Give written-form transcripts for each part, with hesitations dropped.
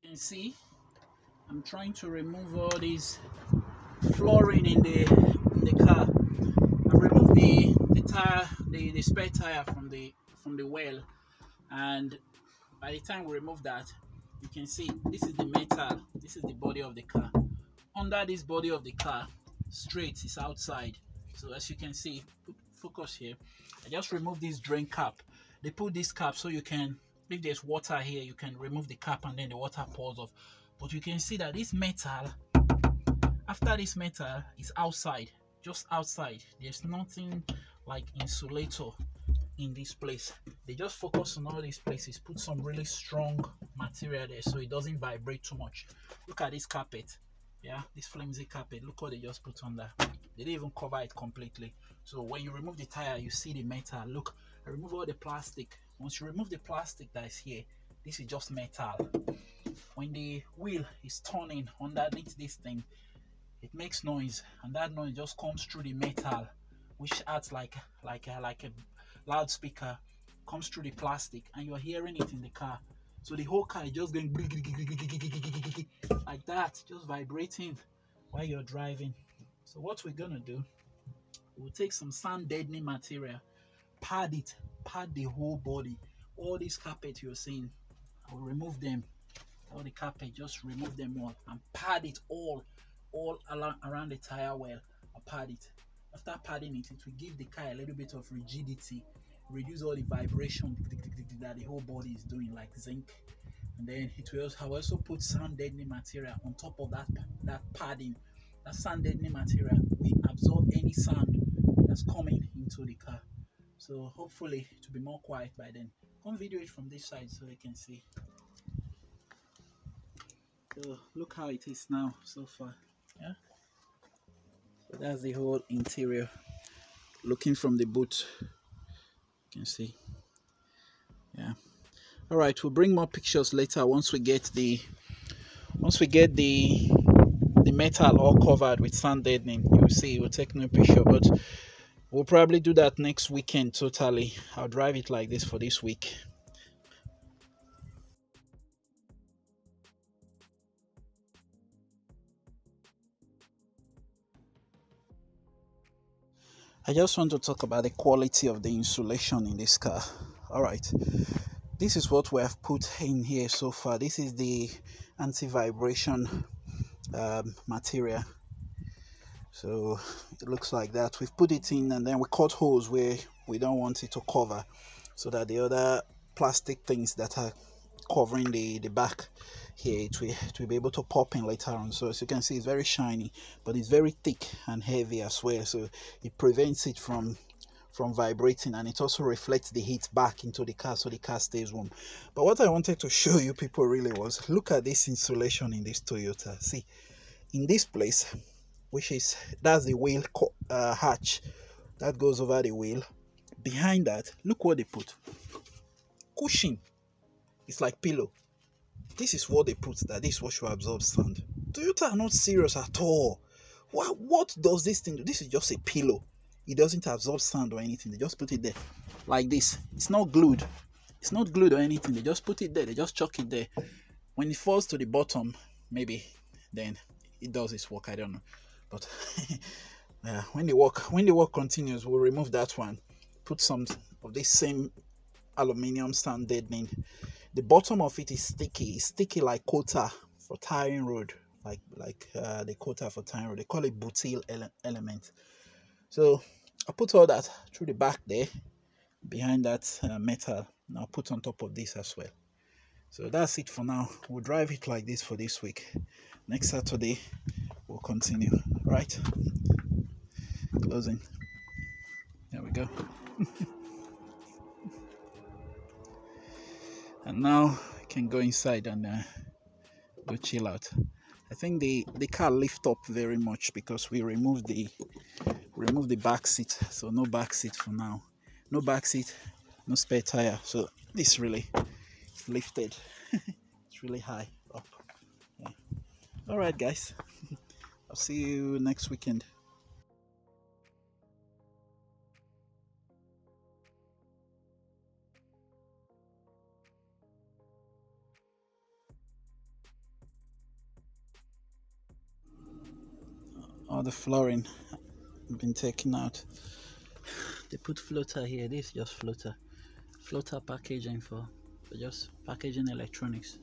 You can see I'm trying to remove all these flooring in the car. I've removed the tire, the spare tire from the wheel, and by the time we remove that, you can see this is the metal, this is the body of the car. Under this body of the car, straight is outside. So as you can see, focus here. I just removed this drain cap. They put this cap so you can, if there's water here, you can remove the cap and then the water pours off. But you can see that this metal, after this metal is outside, just outside. There's nothing like insulator in this place. They just focus on all these places, put some really strong material there so it doesn't vibrate too much. Look at this carpet. Yeah, this flimsy carpet. Look what they just put on there. They didn't even cover it completely. So when you remove the tire, you see the metal. Look, I remove all the plastic. Once you remove the plastic that is here, this is just metal. When the wheel is turning underneath this thing, it makes noise, and that noise just comes through the metal, which acts like a loudspeaker, comes through the plastic, and you're hearing it in the car. So the whole car is just going like that, just vibrating while you're driving. So what we're gonna do, we'll take some sound deadening material, pad the whole body. All these carpet you're seeing, I'll remove them. All the carpet, just remove them all and pad it all around the tire well. I'll pad it. After padding it, it will give the car a little bit of rigidity, reduce all the vibration that the whole body is doing, like zinc. And then it will also put sound deadening material on top of that padding. That sound deadening material will absorb any sound that's coming into the car. So hopefully it will be more quiet by then. Come video it from this side so you can see. So look how it is now so far. Yeah, so that's the whole interior. Looking from the boot, you can see. Yeah. All right, we'll bring more pictures later once we get the metal all covered with sand deadening. You'll see. We'll take no picture, but we'll probably do that next weekend totally. I'll drive it like this for this week. I just want to talk about the quality of the insulation in this car. All right, this is what we have put in here so far. This is the anti-vibration material. So it looks like that. We've put it in and then we cut holes where we don't want it to cover, so that the other plastic things that are covering the back here, it will be able to pop in later on. So as you can see, it's very shiny, but it's very thick and heavy as well, so it prevents it from vibrating, and it also reflects the heat back into the car so the car stays warm. But what I wanted to show you people really was, look at this insulation in this Toyota. See, in this place, that's the wheel hatch that goes over the wheel. Behind that, look what they put. Cushion. It's like pillow. This is what they put, that this is what should absorb sand. Toyota are not serious at all. What does this thing do? This is just a pillow. It doesn't absorb sand or anything. They just put it there like this. It's not glued. It's not glued or anything. They just put it there. They just chuck it there. When it falls to the bottom, maybe then it does its work. I don't know. But when the work continues, we'll remove that one. Put some of this same aluminium sand deadening. The bottom of it is sticky. It's sticky like coater for tiring road, like the coater for tiring road. They call it butyl element. So I'll put all that through the back there, behind that metal, and I'll put on top of this as well. So that's it for now. We'll drive it like this for this week. Next Saturday we'll continue. Right, closing. There we go. And now I can go inside and go chill out. I think the car lift up very much because we removed the back seat, so no back seat for now. No back seat, no spare tire. So this really lifted. It's really high up. Yeah. All right, guys. I'll see you next weekend. all the flooring been taken out. They put floater here. This is just floater packaging for just packaging electronics.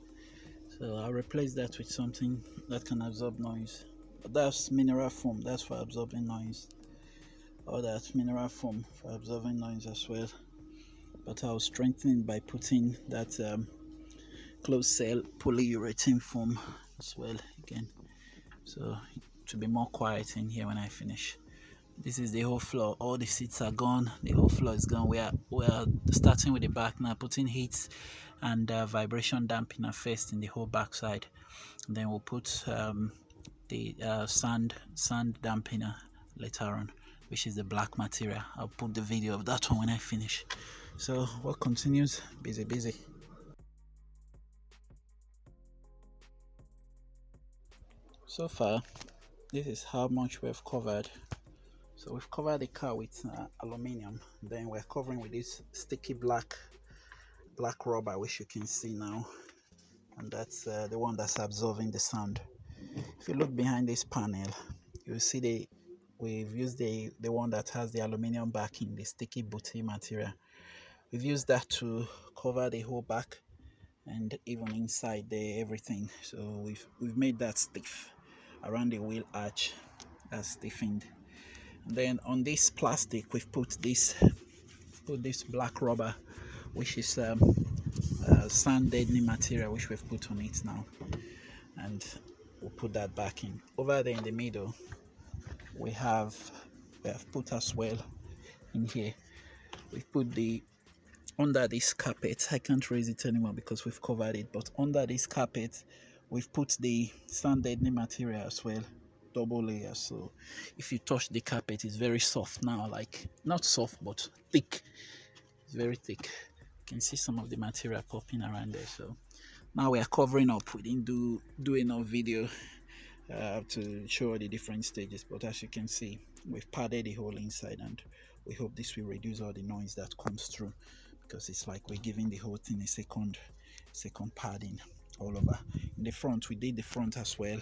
So I'll replace that with something that can absorb noise. But that's mineral foam, that's for absorbing noise. Or that's mineral foam for absorbing noise as well. But I'll strengthen it by putting that closed cell polyurethane foam as well again. So it should be more quiet in here when I finish. This is the whole floor. All the seats are gone. The whole floor is gone. We are starting with the back now, putting heat and vibration dampener first in the whole back side. And then we'll put the sand dampener later on, which is the black material. I'll put the video of that one when I finish. So work continues. Busy. So far, this is how much we've covered. So we've covered the car with aluminium, then we're covering with this sticky black rubber, which you can see now, and that's the one that's absorbing the sound. If you look behind this panel, you'll see we've used the one that has the aluminium backing, the sticky booty material. We've used that to cover the whole back and even inside there, everything. So we've made that stiff around the wheel arch, that's stiffened. And then on this plastic we've put this black rubber, which is sand deadening material, which we've put on it now, and we'll put that back in. Over there in the middle we have put as well in here, we've put under this carpet, I can't raise it anymore because we've covered it, but under this carpet we've put the sand deadening material as well, double layer. So if you touch the carpet, it's very soft now, like not soft but thick, it's very thick. You can see some of the material popping around there. So now we are covering up. We didn't do enough video to show the different stages, but as you can see, we've padded the whole inside, and we hope this will reduce all the noise that comes through, because it's like we're giving the whole thing a second padding all over. In the front, we did the front as well,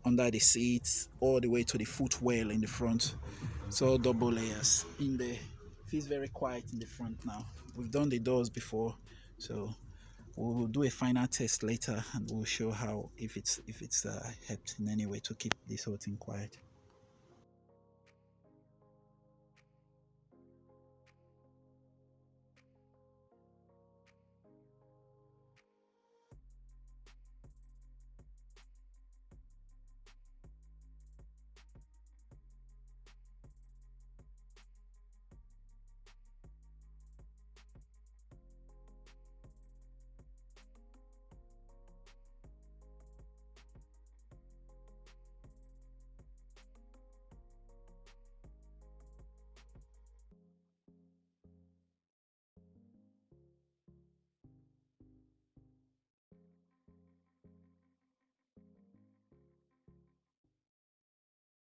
under the seats all the way to the footwell in the front. So double layers in there. Feels very quiet in the front now. We've done the doors before, so we'll do a final test later and we'll show how if it's helped in any way to keep this whole thing quiet.